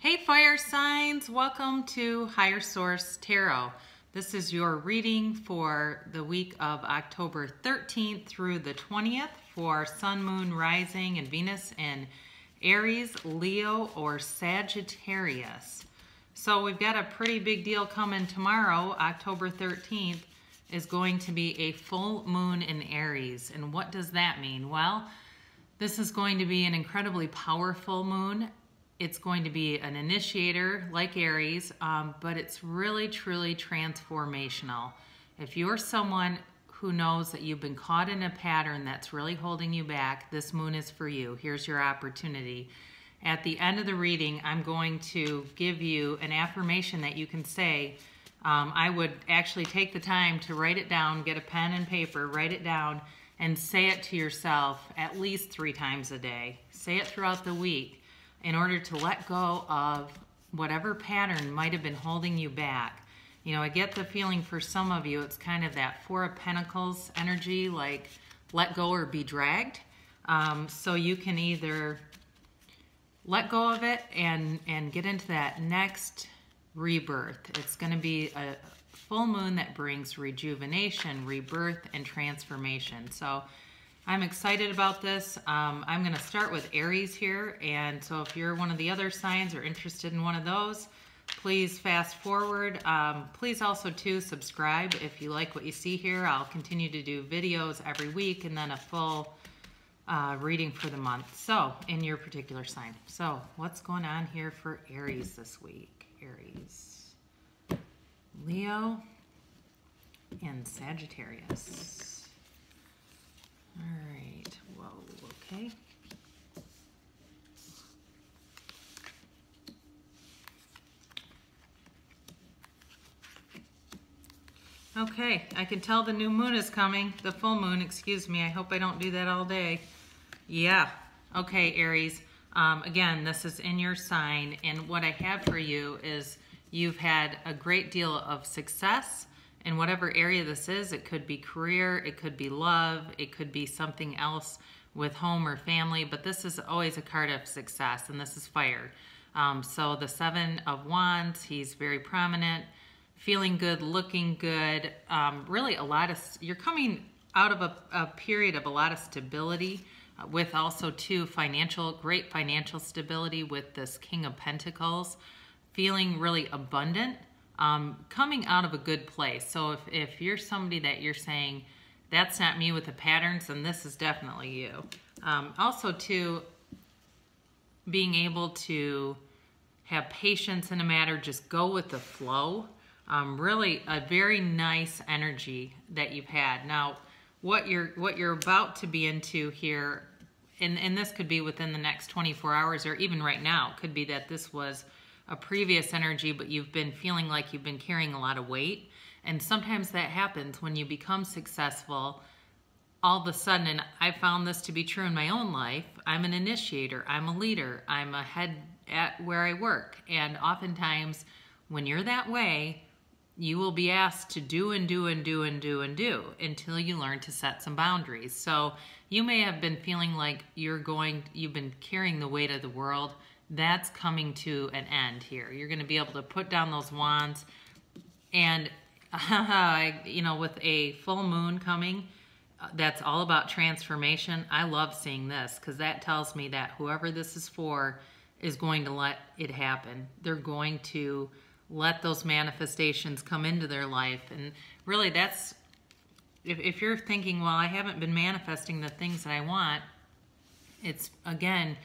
Hey fire signs, welcome to Higher Source Tarot. This is your reading for the week of October 13th through the 20th for Sun, Moon, Rising, and Venus in Aries, Leo, or Sagittarius. So we've got a pretty big deal coming tomorrow. October 13th is going to be a full moon in Aries. And what does that mean? Well, this is going to be an incredibly powerful moon. It's going to be an initiator like Aries, but it's really, truly transformational. If you're someone who knows that you've been caught in a pattern that's really holding you back, this moon is for you. Here's your opportunity. At the end of the reading, I'm going to give you an affirmation that you can say. I would actually take the time to write it down, get a pen and paper, write it down, and say it to yourself at least 3 times a day. Say it throughout the week, in order to let go of whatever pattern might have been holding you back. You know, I get the feeling for some of you, it's kind of that 4 of Pentacles energy, like let go or be dragged. So you can either let go of it and get into that next rebirth. It's going to be a full moon that brings rejuvenation, rebirth, and transformation. So I'm excited about this. I'm going to start with Aries here, and so if you're one of the other signs or interested in one of those, please fast forward. Please also too subscribe if you like what you see here. I'll continue to do videos every week and then a full reading for the month, so in your particular sign. So what's going on here for Aries this week? Aries, Leo, and Sagittarius. All right, whoa, okay. Okay, I can tell the new moon is coming, the full moon, excuse me. I hope I don't do that all day. Yeah, okay, Aries. Again, this is in your sign, and what I have for you is you've had a great deal of success in whatever area this is. It could be career, it could be love, it could be something else with home or family, but this is always a card of success, and this is fire. So the 7 of Wands, he's very prominent, feeling good, looking good, really a lot of, you're coming out of a period of a lot of stability, with also too great financial stability with this King of Pentacles, feeling really abundant. Coming out of a good place. So if you're somebody that you're saying, that's not me with the patterns, then this is definitely you. Also too, being able to have patience in a matter, just go with the flow. Really a very nice energy that you've had. Now, what you're about to be into here, and this could be within the next 24 hours or even right now, could be that this was a previous energy, but you've been feeling like you've been carrying a lot of weight. And sometimes that happens when you become successful. All of a sudden, and I found this to be true in my own life, I'm an initiator, I'm a leader, I'm a head at where I work. And oftentimes, when you're that way, you will be asked to do and do and do and do and do until you learn to set some boundaries. So you may have been feeling like you've been carrying the weight of the world. That's coming to an end here. You're going to be able to put down those wands, and you know, with a full moon coming, that's all about transformation. I love seeing this because that tells me that whoever this is for is going to let it happen. They're going to let those manifestations come into their life. And really that's, if you're thinking, well, I haven't been manifesting the things that I want, it's, again,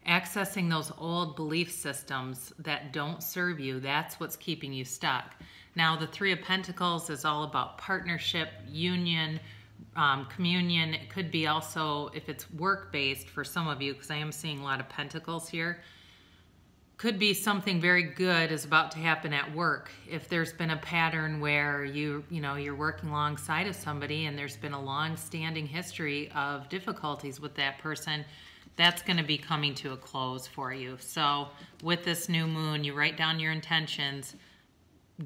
accessing those old belief systems that don't serve you. That's what's keeping you stuck. Now, the 3 of Pentacles is all about partnership, union, communion. It could be also, if it's work-based for some of you, because I am seeing a lot of Pentacles here, could be something very good is about to happen at work. If there's been a pattern where you're working alongside of somebody and there's been a long-standing history of difficulties with that person, that's going to be coming to a close for you. So with this new moon, you write down your intentions,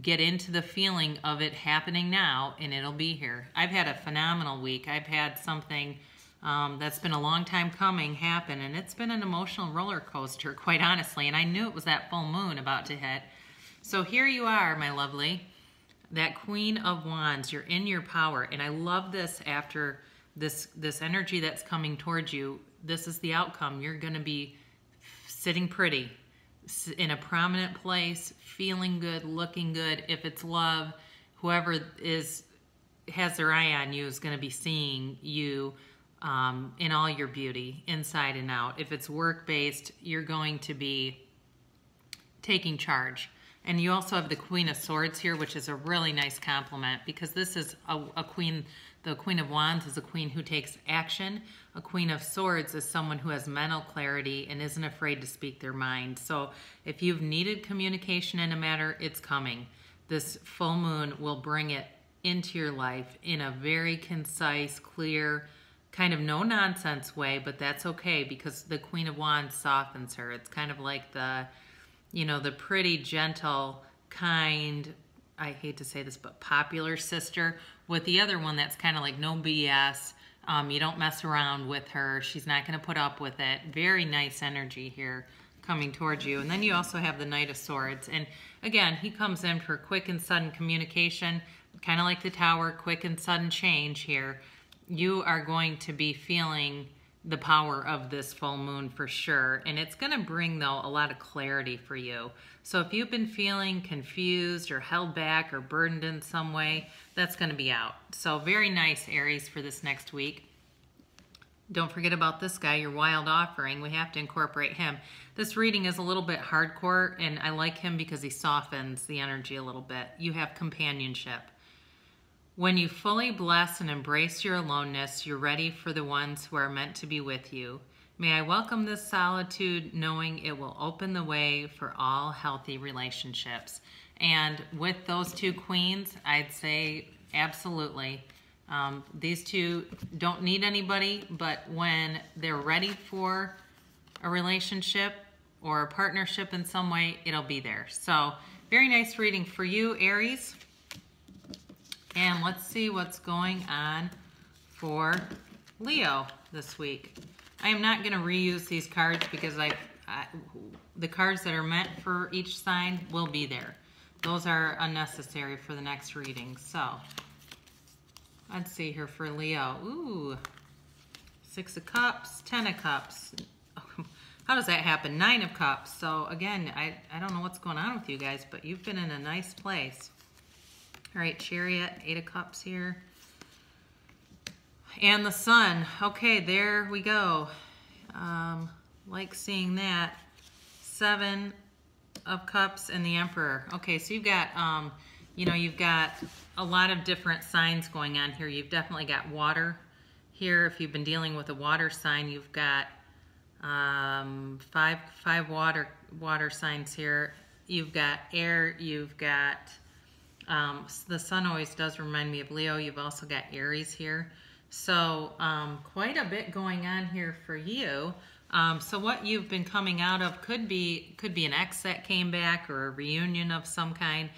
get into the feeling of it happening now, and it'll be here. I've had a phenomenal week. I've had something That's been a long time coming happen, and it's been an emotional roller coaster, quite honestly, and I knew it was that full moon about to hit. So here you are, my lovely, that Queen of Wands. You're in your power, and I love this after this energy that's coming towards you. This is the outcome. You're going to be sitting pretty in a prominent place, feeling good, looking good. If it's love, whoever has their eye on you is going to be seeing you in all your beauty, inside and out. If it's work-based, you're going to be taking charge. And you also have the Queen of Swords here, which is a really nice compliment, because this is a queen. The Queen of Wands is a queen who takes action. A Queen of Swords is someone who has mental clarity and isn't afraid to speak their mind. So if you've needed communication in a matter, it's coming. This full moon will bring it into your life in a very concise, clear, kind of no-nonsense way, but that's okay, because the Queen of Wands softens her. It's kind of like the pretty, gentle, kind, I hate to say this, but popular sister, with the other one that's kind of like no BS. You don't mess around with her. She's not going to put up with it. Very nice energy here coming towards you. And then you also have the Knight of Swords. And again, he comes in for quick and sudden communication, kind of like the Tower, quick and sudden change here. You are going to be feeling the power of this full moon for sure. And it's going to bring, though, a lot of clarity for you. So if you've been feeling confused or held back or burdened in some way, that's going to be out. So very nice, Aries, for this next week. Don't forget about this guy, your Wild Offering. We have to incorporate him. This reading is a little bit hardcore, and I like him because he softens the energy a little bit. You have companionship. When you fully bless and embrace your aloneness, you're ready for the ones who are meant to be with you. May I welcome this solitude, knowing it will open the way for all healthy relationships. And with those two queens, I'd say absolutely. These two don't need anybody, but when they're ready for a relationship or a partnership in some way, it'll be there. So very nice reading for you, Aries. And let's see what's going on for Leo this week. I am not going to reuse these cards because the cards that are meant for each sign will be there. Those are unnecessary for the next reading. So let's see here for Leo. Ooh, 6 of Cups, 10 of Cups. How does that happen? 9 of Cups. So again, I don't know what's going on with you guys, but you've been in a nice place. All right, Chariot, 8 of Cups here. And the Sun. Okay, there we go. Like seeing that. 7 of Cups and the Emperor. Okay, so you've got, you've got a lot of different signs going on here. You've definitely got water here. If you've been dealing with a water sign, you've got five water signs here. You've got air. You've got the Sun always does remind me of Leo. You've also got Aries here. So quite a bit going on here for you. So what you've been coming out of could be an ex that came back or a reunion of some kind.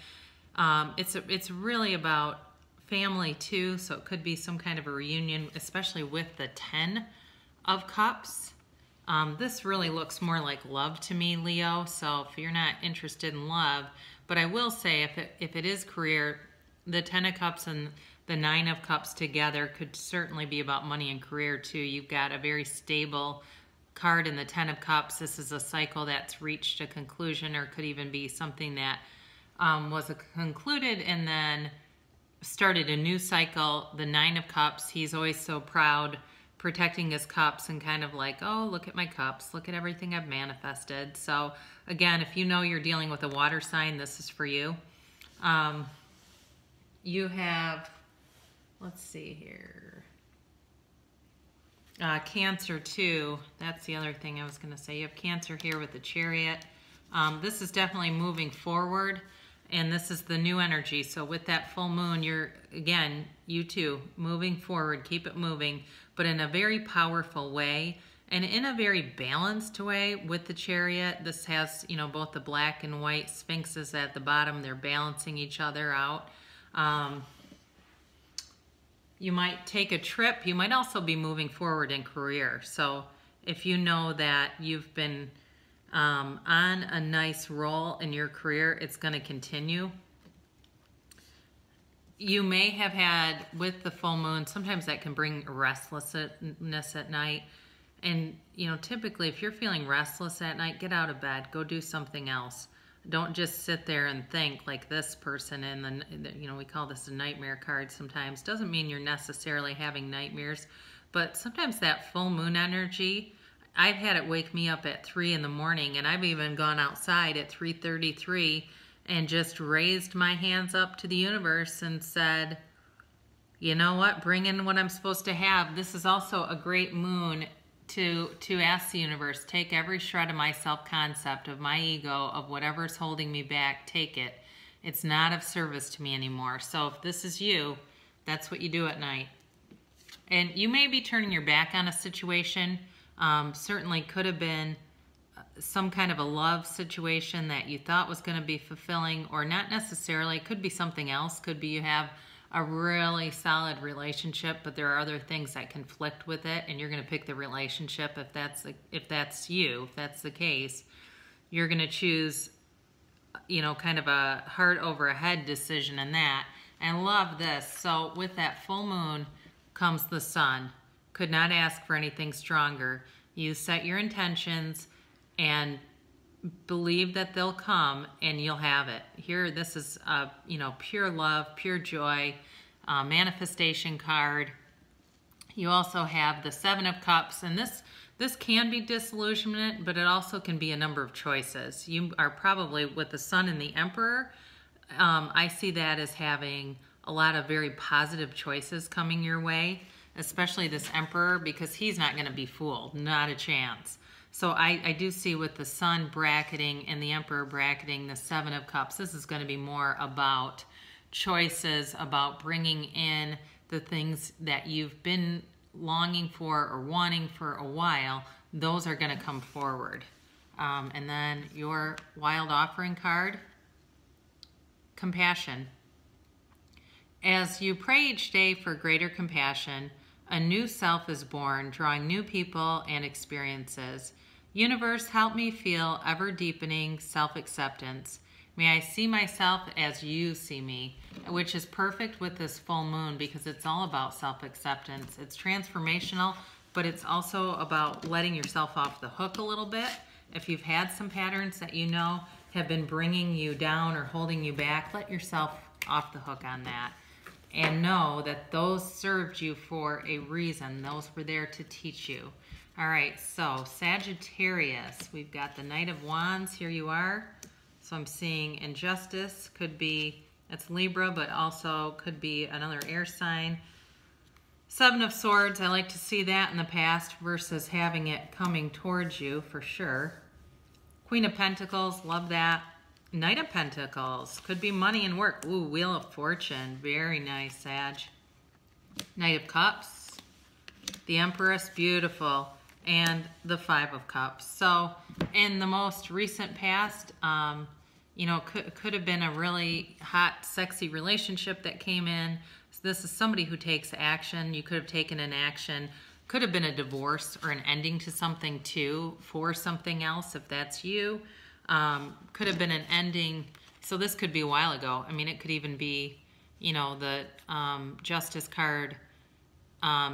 It's really about family too. So it could be some kind of a reunion, especially with the 10 of Cups. This really looks more like love to me, Leo. So if you're not interested in love, but I will say if it is career, the 10 of Cups and the 9 of Cups together could certainly be about money and career too. You've got a very stable card in the 10 of Cups. This is a cycle that's reached a conclusion, or could even be something that was concluded and then started a new cycle. The 9 of Cups, he's always so proud, protecting his cups and kind of like, oh, look at my cups, look at everything I've manifested. So again, if you know you're dealing with a water sign, this is for you. You have, let's see here, Cancer too. That's the other thing I was going to say. You have Cancer here with the Chariot. This is definitely moving forward, and this is the new energy. So with that full moon, you're, again, you too, moving forward, keep it moving, but in a very powerful way and in a very balanced way with the Chariot. This has, both the black and white sphinxes at the bottom. They're balancing each other out. You might take a trip. You might also be moving forward in career. So if you know that you've been on a nice roll in your career, it's going to continue. You may have had, with the full moon, sometimes that can bring restlessness at night. And, you know, typically if you're feeling restless at night, get out of bed, go do something else. Don't just sit there and think like this person in the, you know, we call this a nightmare card sometimes. Doesn't mean you're necessarily having nightmares, but sometimes that full moon energy, I've had it wake me up at 3 in the morning, and I've even gone outside at 3:33 and just raised my hands up to the universe and said, you know what, bring in what I'm supposed to have. This is also a great moon to ask the universe, take every shred of my self-concept, of my ego, of whatever's holding me back, take it. It's not of service to me anymore. So if this is you, that's what you do at night. And you may be turning your back on a situation. Certainly could have been some kind of a love situation that you thought was going to be fulfilling, or not necessarily. It could be something else. Could be you have a really solid relationship, but there are other things that conflict with it, and you're going to pick the relationship. If that's the case, you're going to choose, you know, kind of a heart over a head decision in that. And love this. So with that full moon comes the sun. Could not ask for anything stronger. You set your intentions and believe that they'll come, and you'll have it. Here, this is, you know, pure love, pure joy, manifestation card. You also have the 7 of Cups, and this can be disillusionment, but it also can be a number of choices. You are probably, with the Sun and the Emperor, I see that as having a lot of very positive choices coming your way, especially this Emperor, because he's not going to be fooled, not a chance. So I do see with the Sun bracketing and the Emperor bracketing the 7 of Cups, this is going to be more about choices, about bringing in the things that you've been longing for or wanting for a while. Those are going to come forward. And then your Wild Offering card, Compassion. As you pray each day for greater compassion, a new self is born, drawing new people and experiences. Universe, help me feel ever-deepening self-acceptance. May I see myself as you see me, which is perfect with this full moon because it's all about self-acceptance. It's transformational, but it's also about letting yourself off the hook a little bit. If you've had some patterns that you know have been bringing you down or holding you back, let yourself off the hook on that. And know that those served you for a reason. Those were there to teach you. All right, so Sagittarius, we've got the Knight of Wands. Here you are. So I'm seeing injustice. Could be, it's Libra, but also could be another air sign. 7 of Swords, I like to see that in the past versus having it coming towards you for sure. Queen of Pentacles, love that. Knight of Pentacles, could be money and work. Ooh, Wheel of Fortune, very nice, Sag. Knight of Cups, the Empress, beautiful, and the 5 of Cups. So in the most recent past, you know, could have been a really hot, sexy relationship that came in. So this is somebody who takes action. You could have taken an action. Could have been a divorce or an ending to something too, for something else if that's you. Could have been an ending. So this could be a while ago. I mean, it could even be, you know, the Justice card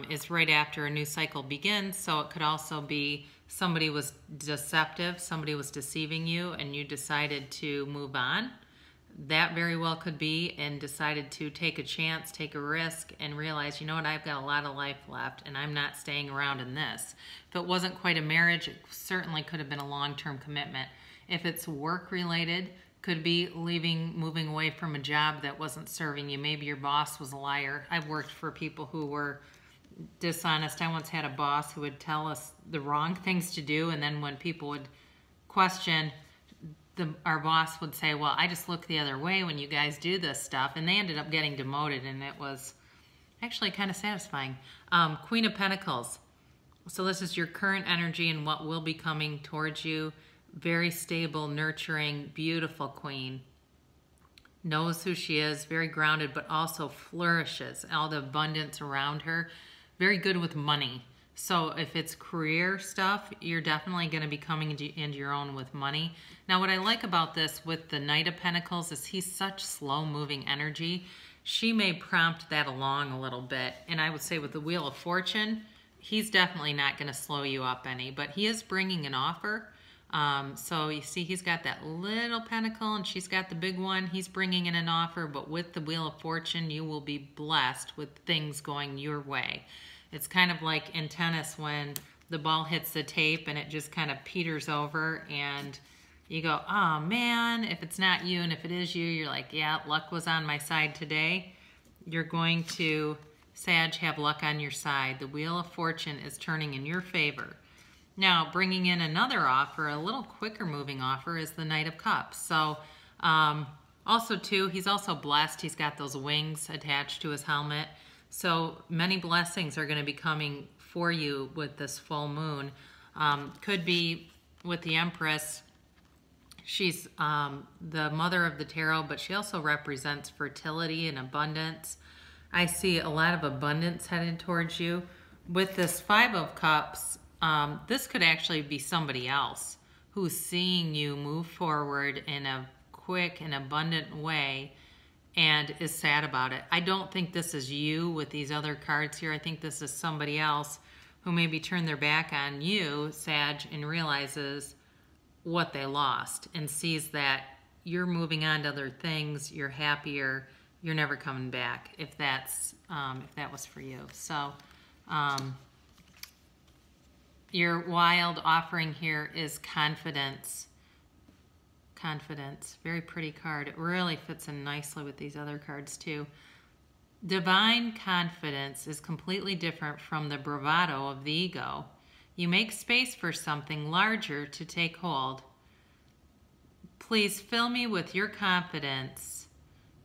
is right after a new cycle begins. So it could also be somebody was deceptive, somebody was deceiving you, and you decided to move on. That very well could be, and decided to take a chance, take a risk, and realize, you know what, I've got a lot of life left, and I'm not staying around in this. If it wasn't quite a marriage, it certainly could have been a long-term commitment. If it's work-related, could be leaving, moving away from a job that wasn't serving you. Maybe your boss was a liar. I've worked for people who were dishonest. I once had a boss who would tell us the wrong things to do, and then when people would question, our boss would say, well, I just look the other way when you guys do this stuff, and they ended up getting demoted, and it was actually kind of satisfying. Queen of Pentacles. So this is your current energy and what will be coming towards you. Very stable, nurturing, beautiful queen. knows who she is, very grounded, but also flourishes. All the abundance around her, very good with money. So if it's career stuff, you're definitely going to be coming into your own with money. Now, what I like about this with the Knight of Pentacles is he's such slow-moving energy. She may prompt that along a little bit. And I would say with the Wheel of Fortune, he's definitely not going to slow you up any, but he is bringing an offer. So you see he's got that little pentacle and she's got the big one. He's bringing in an offer, but with the Wheel of Fortune, you will be blessed with things going your way. It's kind of like in tennis when the ball hits the tape and it just kind of peters over and you go, oh man, if it's not you, and if it is you, you're like, yeah, luck was on my side today. You're going to, Sag, have luck on your side. The Wheel of Fortune is turning in your favor. Now, bringing in another offer, a little quicker moving offer, is the Knight of Cups. So, also too, he's also blessed. He's got those wings attached to his helmet. So many blessings are going to be coming for you with this full moon. Could be with the Empress. She's the mother of the tarot, but she also represents fertility and abundance. I see a lot of abundance headed towards you. With this Five of Cups, this could actually be somebody else who's seeing you move forward in a quick and abundant way and is sad about it. I don't think this is you with these other cards here. I think this is somebody else who maybe turned their back on you, Sag, and realizes what they lost and sees that you're moving on to other things, you're happier, you're never coming back, if that was for you. So your wild offering here is confidence. Confidence, very pretty card. It really fits in nicely with these other cards too. Divine confidence is completely different from the bravado of the ego. You make space for something larger to take hold. Please fill me with your confidence.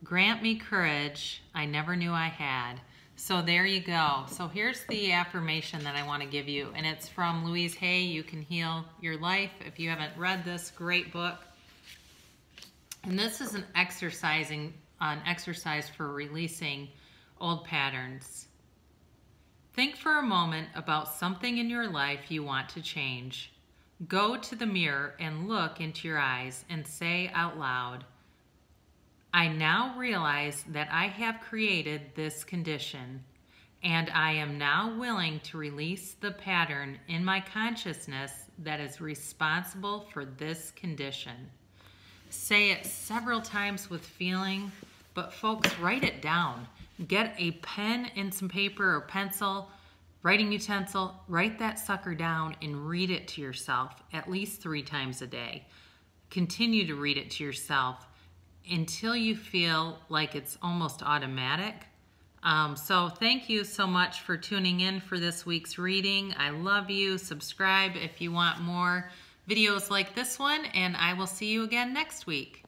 Grant me courage I never knew I had. So there you go. So here's the affirmation that I want to give you, and it's from Louise Hay, You Can Heal Your Life. If you haven't read this great book, and this is an exercise for releasing old patterns. Think for a moment about something in your life you want to change. Go to the mirror and look into your eyes and say out loud, I now realize that I have created this condition, and I am now willing to release the pattern in my consciousness that is responsible for this condition. Say it several times with feeling, but folks, write it down. Get a pen and some paper or pencil, writing utensil, write that sucker down and read it to yourself at least 3 times a day. Continue to read it to yourself until you feel like it's almost automatic. So thank you so much for tuning in for this week's reading. I love you. Subscribe if you want more videos like this one, and I will see you again next week.